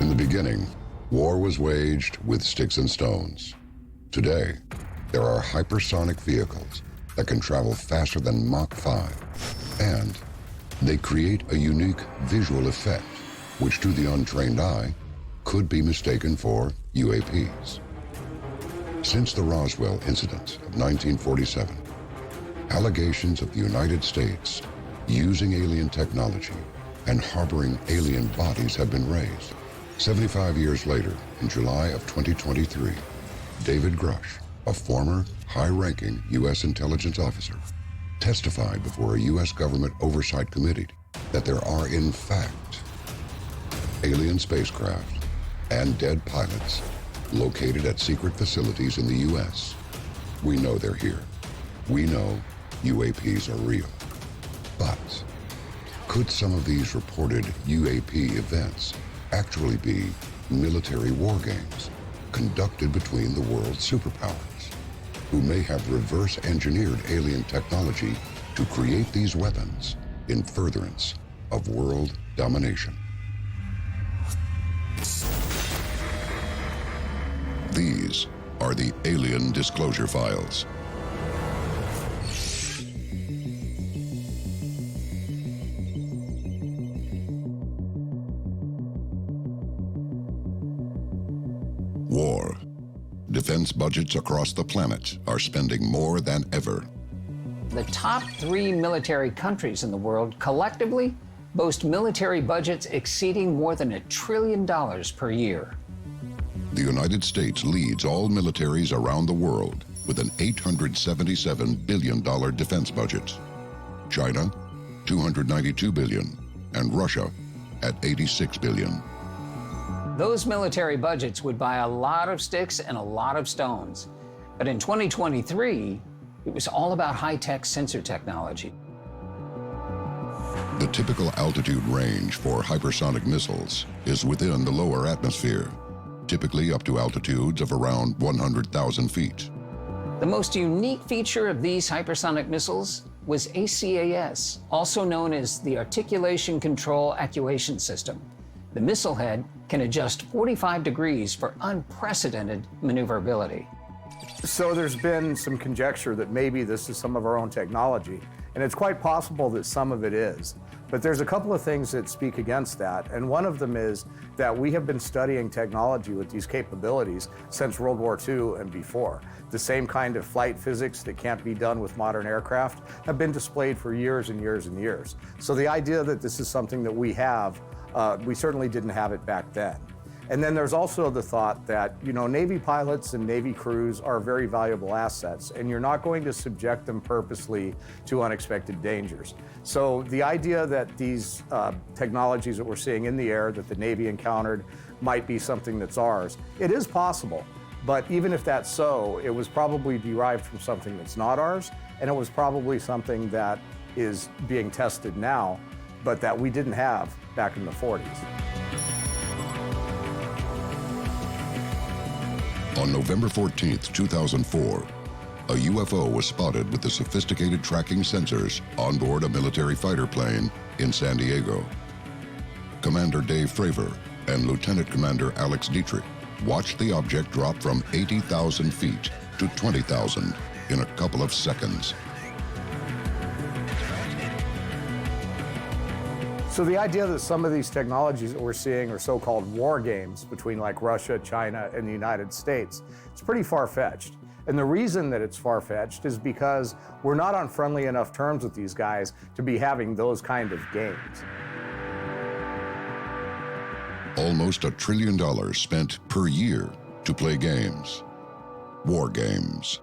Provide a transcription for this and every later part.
In the beginning, war was waged with sticks and stones. Today, there are hypersonic vehicles that can travel faster than Mach 5, and they create a unique visual effect, which to the untrained eye could be mistaken for UAPs. Since the Roswell incident of 1947, allegations of the United States using alien technology and harboring alien bodies have been raised. 75 years later, in July of 2023, David Grusch, a former high-ranking U.S. intelligence officer, testified before a U.S. government oversight committee that there are, in fact, alien spacecraft and dead pilots located at secret facilities in the U.S. We know they're here. We know UAPs are real. But could some of these reported UAP events actually be military war games conducted between the world's superpowers, who may have reverse-engineered alien technology to create these weapons in furtherance of world domination? These are the Alien Disclosure Files. War. Defense budgets across the planet are spending more than ever. The top 3 military countries in the world collectively boast military budgets exceeding more than $1 trillion per year. The United States leads all militaries around the world with an $877 billion defense budget. China, $292 billion, and Russia at $86 billion. Those military budgets would buy a lot of sticks and a lot of stones. But in 2023, it was all about high-tech sensor technology. The typical altitude range for hypersonic missiles is within the lower atmosphere, typically up to altitudes of around 100,000 feet. The most unique feature of these hypersonic missiles was ACAS, also known as the Articulation Control Actuation System. The missile head can adjust 45 degrees for unprecedented maneuverability. So there's been some conjecture that maybe this is some of our own technology, and it's quite possible that some of it is. But there's a couple of things that speak against that, and one of them is that we have been studying technology with these capabilities since World War II and before. The same kind of flight physics that can't be done with modern aircraft have been displayed for years and years and years. So the idea that this is something that we have, we certainly didn't have it back then. And then there's also the thought that, you know, Navy pilots and Navy crews are very valuable assets, and you're not going to subject them purposely to unexpected dangers. So the idea that these technologies that we're seeing in the air that the Navy encountered might be something that's ours, it is possible. But even if that's so, it was probably derived from something that's not ours, and it was probably something that is being tested now, but that we didn't have back in the 40s. On November 14th, 2004, a UFO was spotted with the sophisticated tracking sensors on board a military fighter plane in San Diego. Commander Dave Fravor and Lieutenant Commander Alex Dietrich watched the object drop from 80,000 feet to 20,000 in a couple of seconds. So the idea that some of these technologies that we're seeing are so-called war games between like Russia, China, and the United States, it's pretty far-fetched. And the reason that it's far-fetched is because we're not on friendly enough terms with these guys to be having those kind of games. Almost $1 trillion spent per year to play games. War games.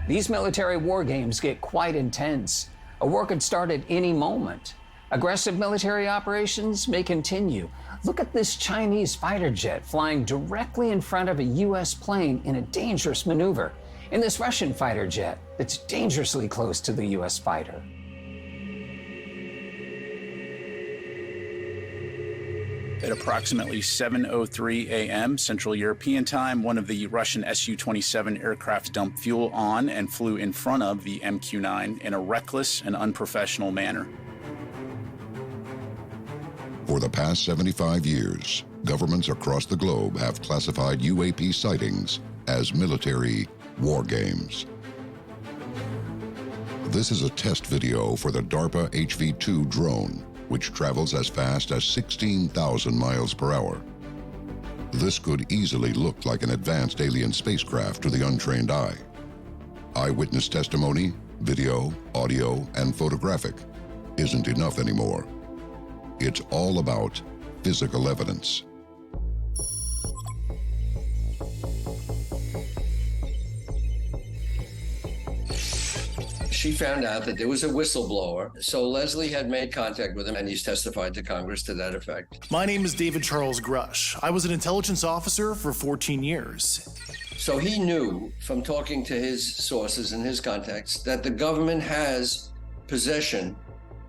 These military war games get quite intense. A war could start at any moment. Aggressive military operations may continue. Look at this Chinese fighter jet flying directly in front of a U.S. plane in a dangerous maneuver, and this Russian fighter jet that's dangerously close to the U.S. fighter. At approximately 7:03 a.m. Central European Time, one of the Russian Su-27 aircraft dumped fuel on and flew in front of the MQ-9 in a reckless and unprofessional manner. For the past 75 years, governments across the globe have classified UAP sightings as military war games. This is a test video for the DARPA HV-2 drone, which travels as fast as 16,000 miles per hour. This could easily look like an advanced alien spacecraft to the untrained eye. Eyewitness testimony, video, audio, and photographic isn't enough anymore. It's all about physical evidence. She found out that there was a whistleblower, so Leslie had made contact with him, and he's testified to Congress to that effect. My name is David Charles Grusch. I was an intelligence officer for 14 years. So he knew from talking to his sources and his contacts that the government has possession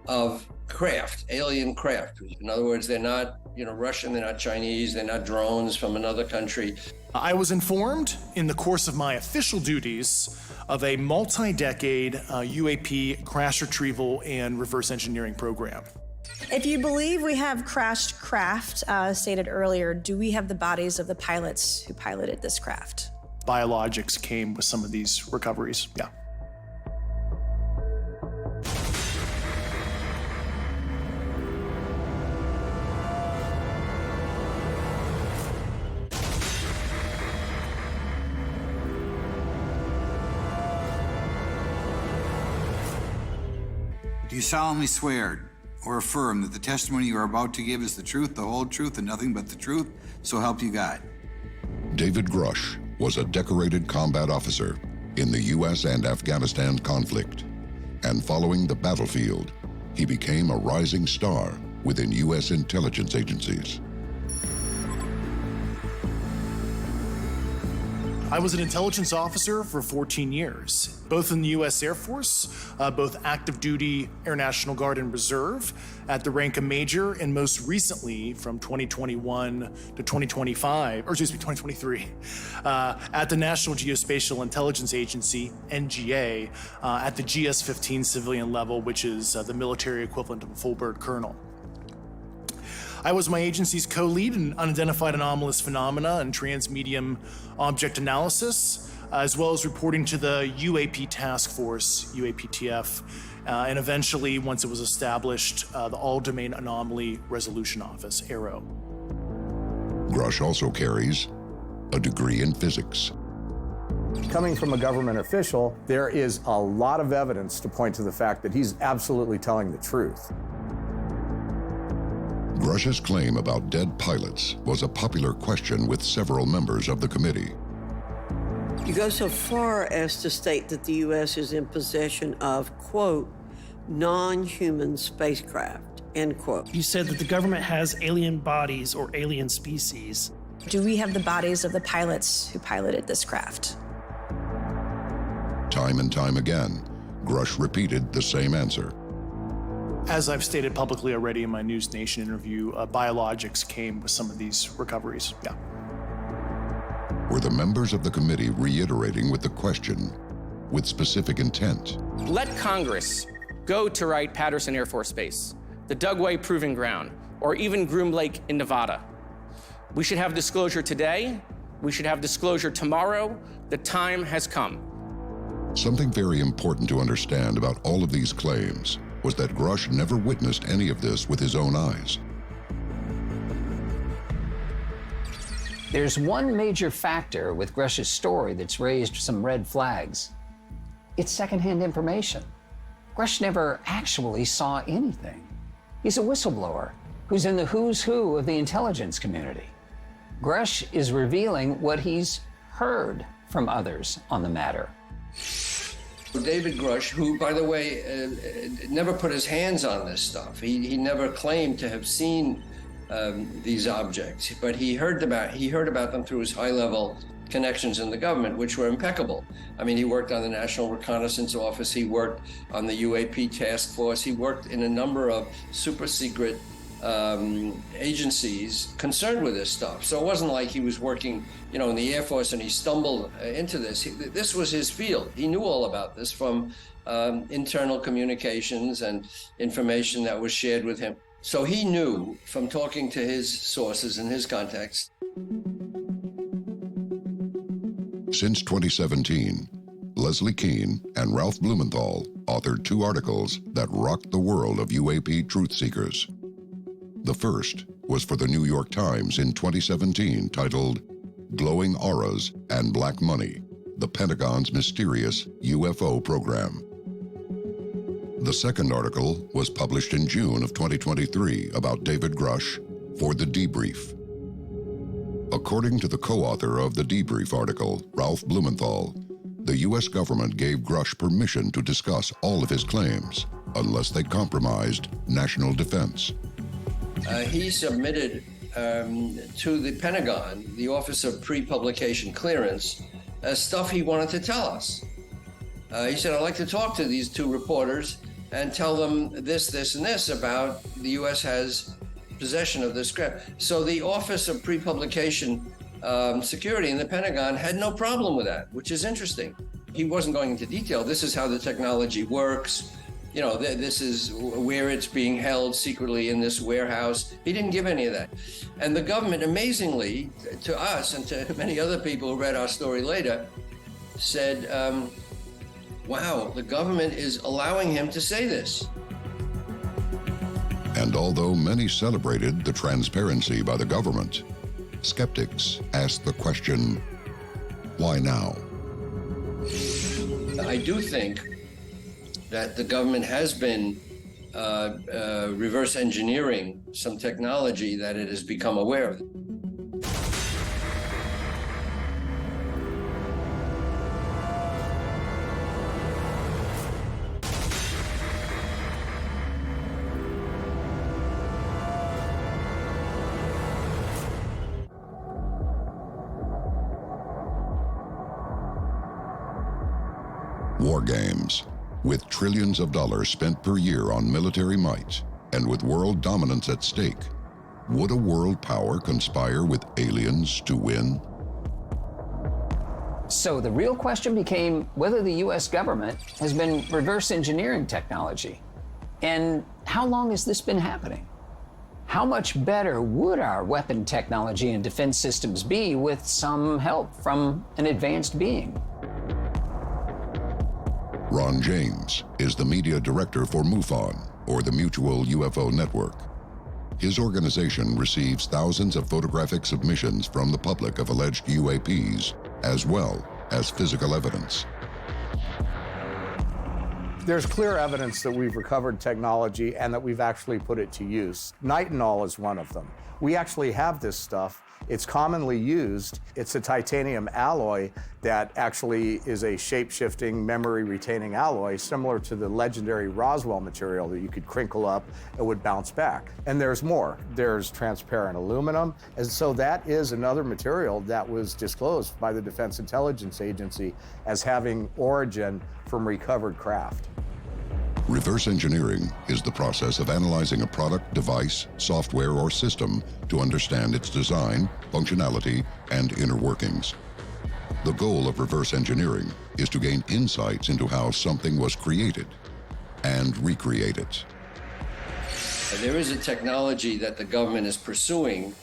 of craft, alien craft. In other words, they're not, Russian, they're not Chinese, they're not drones from another country. I was informed in the course of my official duties of a multi-decade UAP crash retrieval and reverse engineering program. If you believe we have crashed craft, stated earlier, do we have the bodies of the pilots who piloted this craft? Biologics came with some of these recoveries, yeah. Do you solemnly swear or affirm that the testimony you are about to give is the truth, the whole truth, and nothing but the truth, so help you God? David Grusch was a decorated combat officer in the U.S. and Afghanistan conflict. And following the battlefield, he became a rising star within U.S. intelligence agencies. I was an intelligence officer for 14 years, both in the U.S. Air Force, both active duty Air National Guard and Reserve, at the rank of major, and most recently from 2021 to 2023, at the National Geospatial Intelligence Agency, NGA, at the GS-15 civilian level, which is the military equivalent of a full bird colonel. I was my agency's co-lead in unidentified anomalous phenomena and transmedium object analysis, as well as reporting to the UAP task force, UAPTF, and eventually, once it was established, the All-Domain Anomaly Resolution Office, AARO. Grusch also carries a degree in physics. Coming from a government official, there is a lot of evidence to point to the fact that he's absolutely telling the truth. Grusch's claim about dead pilots was a popular question with several members of the committee. You go so far as to state that the U.S. is in possession of, quote, non-human spacecraft, end quote. You said that the government has alien bodies or alien species. Do we have the bodies of the pilots who piloted this craft? Time and time again, Grusch repeated the same answer. As I've stated publicly already in my News Nation interview, biologics came with some of these recoveries, yeah. Were the members of the committee reiterating with the question with specific intent? Let Congress go to Wright-Patterson Air Force Base, the Dugway Proving Ground, or even Groom Lake in Nevada. We should have disclosure today. We should have disclosure tomorrow. The time has come. Something very important to understand about all of these claims was that Grusch never witnessed any of this with his own eyes. There's one major factor with Grusch's story that's raised some red flags. It's secondhand information. Grusch never actually saw anything. He's a whistleblower who's in the who's who of the intelligence community. Grusch is revealing what he's heard from others on the matter. David Grusch, who, by the way, never put his hands on this stuff. He never claimed to have seen these objects, but he heard about them through his high-level connections in the government, which were impeccable. I mean, he worked on the National Reconnaissance Office, he worked on the UAP task force, he worked in a number of super secret agencies concerned with this stuff. So it wasn't like he was working, in the Air Force and he stumbled into this. This was his field. He knew all about this from internal communications and information that was shared with him. So he knew from talking to his sources and his contacts. Since 2017, Leslie Kean and Ralph Blumenthal authored 2 articles that rocked the world of UAP truth seekers. The first was for the New York Times in 2017, titled Glowing Auras and Black Money, the Pentagon's Mysterious UFO Program. The second article was published in June of 2023 about David Grusch for The Debrief. According to the co-author of the Debrief article, Ralph Blumenthal, the U.S. government gave Grusch permission to discuss all of his claims, unless they compromised national defense. He submitted to the Pentagon, the Office of Pre-Publication Clearance, stuff he wanted to tell us. He said, I'd like to talk to these 2 reporters and tell them this, this, and this about the U.S. has possession of this scrap. So the Office of Pre-Publication Security in the Pentagon had no problem with that, which is interesting. He wasn't going into detail. This is how the technology works. You know, this is where it's being held secretly in this warehouse. He didn't give any of that. And the government, amazingly, to us and to many other people who read our story later, said, wow, the government is allowing him to say this. And although many celebrated the transparency by the government, skeptics asked the question, why now? I do think that the government has been reverse engineering some technology that it has become aware of. War games, with trillions of dollars spent per year on military might, and with world dominance at stake, would a world power conspire with aliens to win? So the real question became whether the U.S. government has been reverse engineering technology. And how long has this been happening? How much better would our weapon technology and defense systems be with some help from an advanced being? Ron James is the media director for MUFON, or the Mutual UFO Network. His organization receives thousands of photographic submissions from the public of alleged UAPs, as well as physical evidence. There's clear evidence that we've recovered technology and that we've actually put it to use. Nitinol is one of them. We actually have this stuff. It's commonly used. It's a titanium alloy that actually is a shape-shifting, memory-retaining alloy, similar to the legendary Roswell material that you could crinkle up and would bounce back. And there's more. There's transparent aluminum. And so that is another material that was disclosed by the Defense Intelligence Agency as having origin from recovered craft. Reverse engineering is the process of analyzing a product, device, software, or system to understand its design, functionality, and inner workings. The goal of reverse engineering is to gain insights into how something was created and recreate it. There is a technology that the government is pursuing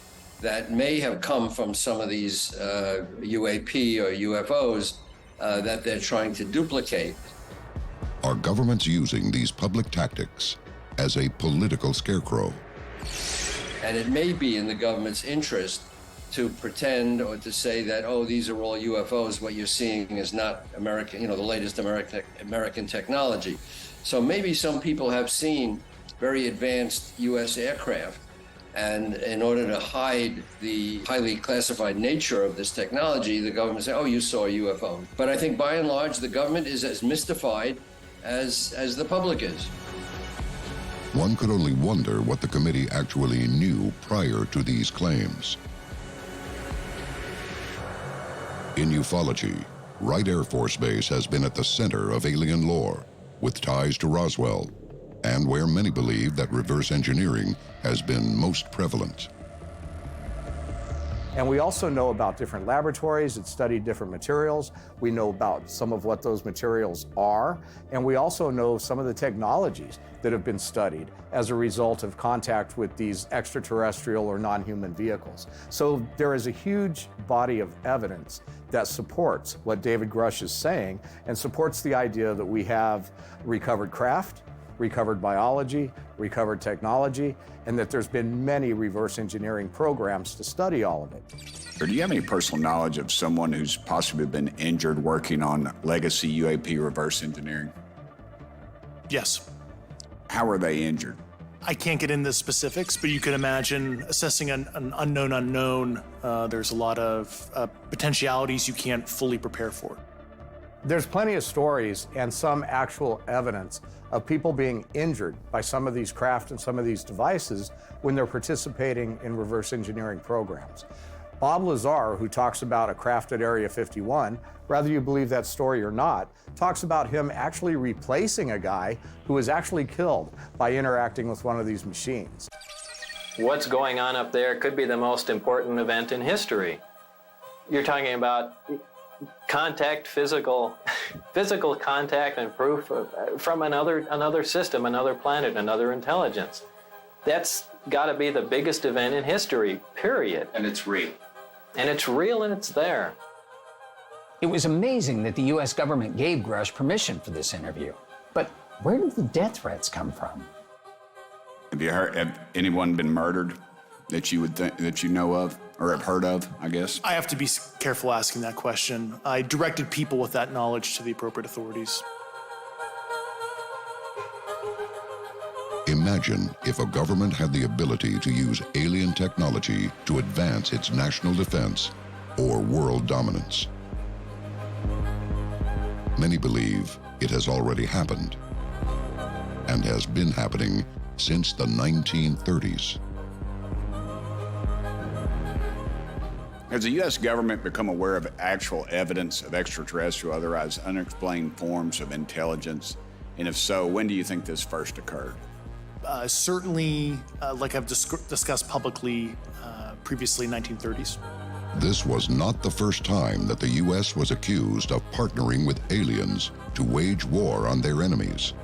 that may have come from some of these UAP or UFOs that they're trying to duplicate. Are governments using these public tactics as a political scarecrow? And it may be in the government's interest to pretend or to say that, oh, these are all UFOs. What you're seeing is not American, the latest American technology. So maybe some people have seen very advanced U.S. aircraft, and in order to hide the highly classified nature of this technology, the government say, oh, you saw a UFO. But I think by and large, the government is as mystified as the public is. One could only wonder what the committee actually knew prior to these claims. In ufology, Wright Air Force Base has been at the center of alien lore, with ties to Roswell, and where many believe that reverse engineering has been most prevalent. And we also know about different laboratories that study different materials. We know about some of what those materials are, and we also know some of the technologies. that have been studied as a result of contact with these extraterrestrial or non-human vehicles. So there is a huge body of evidence that supports what David Grusch is saying and supports the idea that we have recovered craft, recovered biology, recovered technology, and that there's been many reverse engineering programs to study all of it. Or do you have any personal knowledge of someone who's possibly been injured working on legacy UAP reverse engineering? Yes. How are they injured? I can't get into specifics, but you can imagine assessing an unknown unknown. There's a lot of potentialities you can't fully prepare for. There's plenty of stories and some actual evidence of people being injured by some of these craft and some of these devices when they're participating in reverse engineering programs. Bob Lazar, who talks about a craft at Area 51, whether you believe that story or not, talks about him actually replacing a guy who was actually killed by interacting with one of these machines. What's going on up there could be the most important event in history. You're talking about contact, physical contact and proof from another system, another planet, another intelligence. That's got to be the biggest event in history, period. And it's real. And it's real and it's there. It was amazing that the U.S. government gave Grusch permission for this interview. But where did the death threats come from? Have anyone been murdered that you would that you know of or have heard of, I guess? I have to be careful asking that question. I directed people with that knowledge to the appropriate authorities. Imagine if a government had the ability to use alien technology to advance its national defense or world dominance. Many believe it has already happened and has been happening since the 1930s. Has the U.S. government become aware of actual evidence of extraterrestrial, otherwise unexplained forms of intelligence? And if so, when do you think this first occurred? Certainly, like I've discussed publicly previously, 1930s. This was not the first time that the U.S. was accused of partnering with aliens to wage war on their enemies.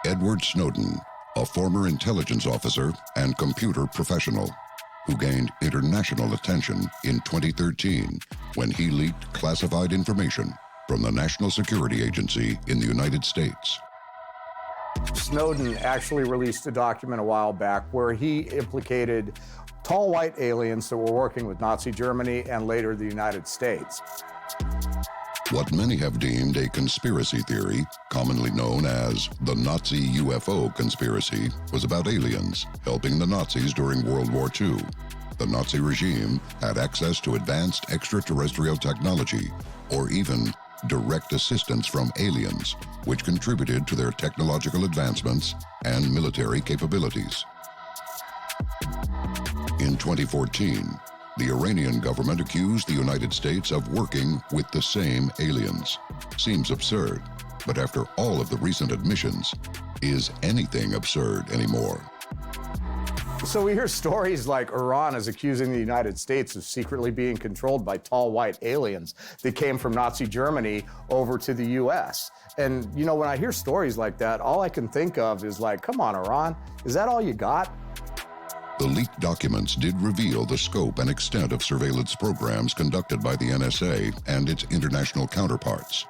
Edward Snowden, a former intelligence officer and computer professional, who gained international attention in 2013 when he leaked classified information from the National Security Agency in the United States. Snowden actually released a document a while back where he implicated tall white aliens that were working with Nazi Germany and later the United States. What many have deemed a conspiracy theory, commonly known as the Nazi UFO conspiracy, was about aliens helping the Nazis during World War II. The Nazi regime had access to advanced extraterrestrial technology, or even direct assistance from aliens, which contributed to their technological advancements and military capabilities. In 2014, the Iranian government accused the United States of working with the same aliens. Seems absurd, but after all of the recent admissions, is anything absurd anymore? So we hear stories like Iran is accusing the United States of secretly being controlled by tall white aliens that came from Nazi Germany over to the US. And you know, when I hear stories like that, all I can think of is like, come on, Iran, is that all you got? The leaked documents did reveal the scope and extent of surveillance programs conducted by the NSA and its international counterparts.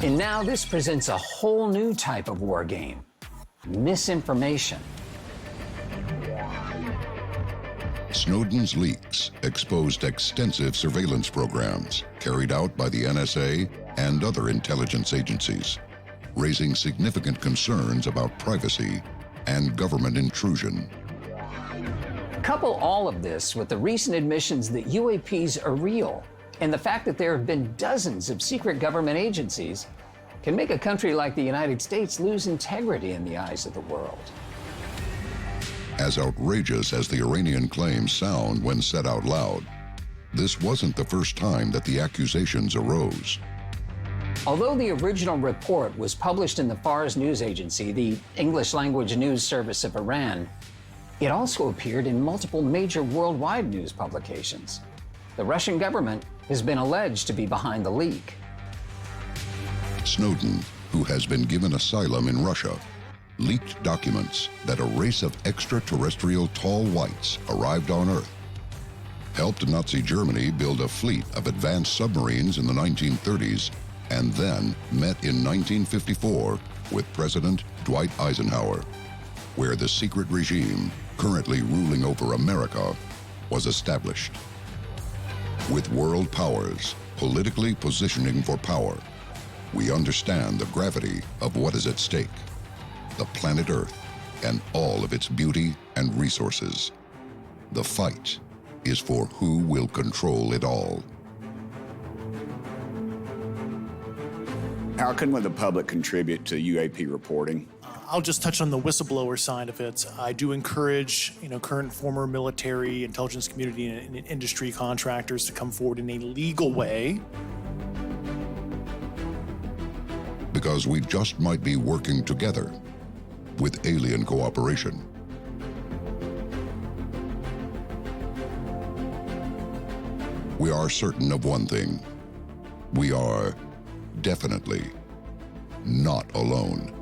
And now this presents a whole new type of war game: misinformation. Snowden's leaks exposed extensive surveillance programs carried out by the NSA and other intelligence agencies, raising significant concerns about privacy and government intrusion. Couple all of this with the recent admissions that UAPs are real, and the fact that there have been dozens of secret government agencies can make a country like the United States lose integrity in the eyes of the world. As outrageous as the Iranian claims sound when said out loud, this wasn't the first time that the accusations arose. Although the original report was published in the Fars news agency, the English language news service of Iran, it also appeared in multiple major worldwide news publications. The Russian government has been alleged to be behind the leak. Snowden, who has been given asylum in Russia, leaked documents that a race of extraterrestrial tall whites arrived on Earth, helped Nazi Germany build a fleet of advanced submarines in the 1930s, and then met in 1954 with President Dwight Eisenhower, where the secret regime currently ruling over America was established. With world powers politically positioning for power, we understand the gravity of what is at stake, the planet Earth and all of its beauty and resources. The fight is for who will control it all. How can the public contribute to UAP reporting? I'll just touch on the whistleblower side of it. I do encourage, current former military, intelligence community, and industry contractors to come forward in a legal way. Because we just might be working together with alien cooperation. We are certain of one thing. We are definitely not alone.